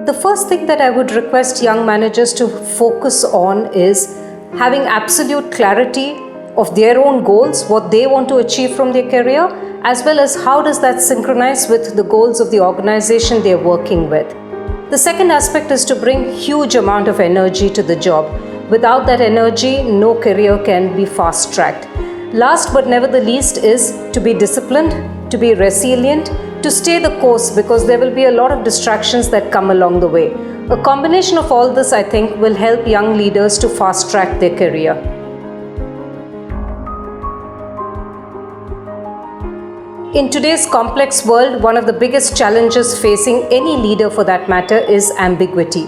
The first thing that I would request young managers to focus on is having absolute clarity of their own goals, what they want to achieve from their career, as well as how does that synchronize with the goals of the organization they're working with. The second aspect is to bring huge amount of energy to the job. Without that energy, no career can be fast-tracked. Last but never the least is to be disciplined, to be resilient, to stay the course, because there will be a lot of distractions that come along the way. A combination of all this, I think, will help young leaders to fast-track their career. In today's complex world, one of the biggest challenges facing any leader for that matter is ambiguity.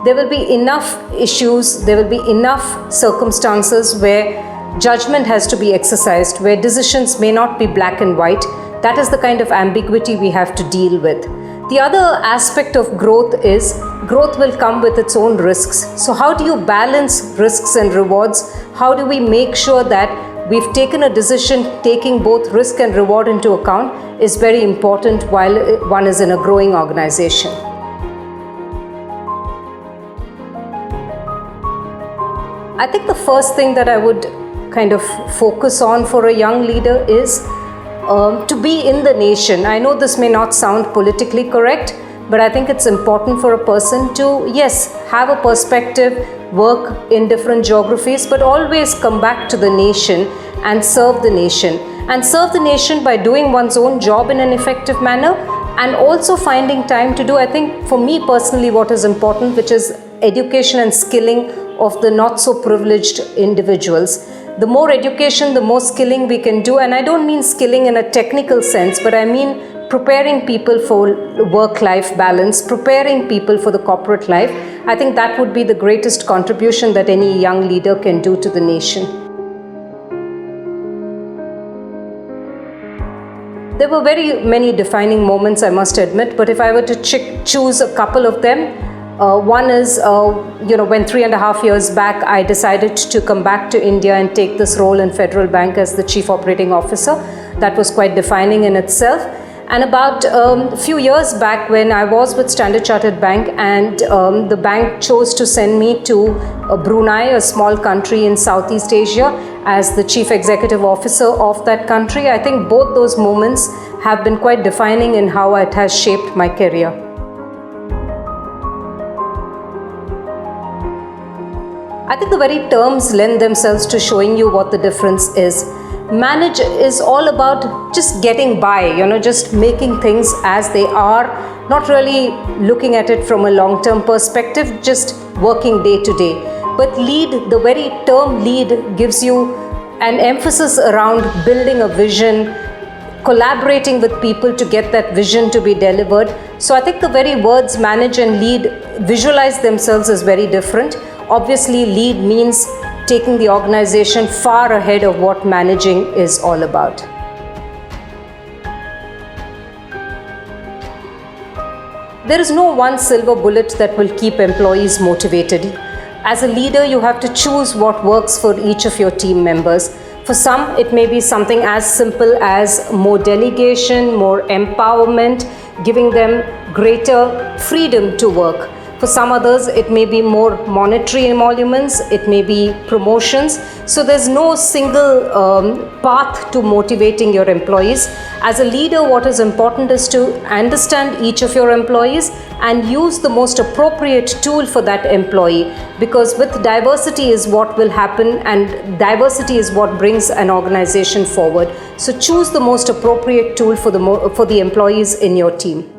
There will be enough issues, there will be enough circumstances where judgment has to be exercised, where decisions may not be black and white. That is the kind of ambiguity we have to deal with. The other aspect of growth is growth will come with its own risks. So how do you balance risks and rewards? How do we make sure that we've taken a decision taking both risk and reward into account is very important while one is in a growing organization. I think the first thing that I would kind of focus on for a young leader is to be in the nation. I know this may not sound politically correct, but I think it's important for a person to, yes, have a perspective, work in different geographies, but always come back to the nation and serve the nation. And serve the nation by doing one's own job in an effective manner, and also finding time to do, I think for me personally, what is important, which is education and skilling of the not so privileged individuals. The more education, the more skilling we can do. And I don't mean skilling in a technical sense, but I mean preparing people for work-life balance, preparing people for the corporate life. I think that would be the greatest contribution that any young leader can do to the nation. There were very many defining moments, I must admit, but if I were to choose a couple of them, one is, when 3.5 years back, I decided to come back to India and take this role in Fedral Bank as the Chief Operating Officer. That was quite defining in itself. And about a few years back, when I was with Standard Chartered Bank and the bank chose to send me to Brunei, a small country in Southeast Asia, as the Chief Executive Officer of that country, I think both those moments have been quite defining in how it has shaped my career. I think the very terms lend themselves to showing you what the difference is. Manage is all about just getting by, just making things as they are, not really looking at it from a long-term perspective, just working day to day. But lead, the very term lead gives you an emphasis around building a vision, collaborating with people to get that vision to be delivered. So I think the very words manage and lead visualize themselves as very different. Obviously, lead means taking the organization far ahead of what managing is all about. There is no one silver bullet that will keep employees motivated. As a leader, you have to choose what works for each of your team members. For some, it may be something as simple as more delegation, more empowerment, giving them greater freedom to work. For some others, it may be more monetary emoluments, it may be promotions. So there's no single path to motivating your employees. As a leader, what is important is to understand each of your employees and use the most appropriate tool for that employee. Because with diversity is what will happen, and diversity is what brings an organization forward. So choose the most appropriate tool for the employees in your team.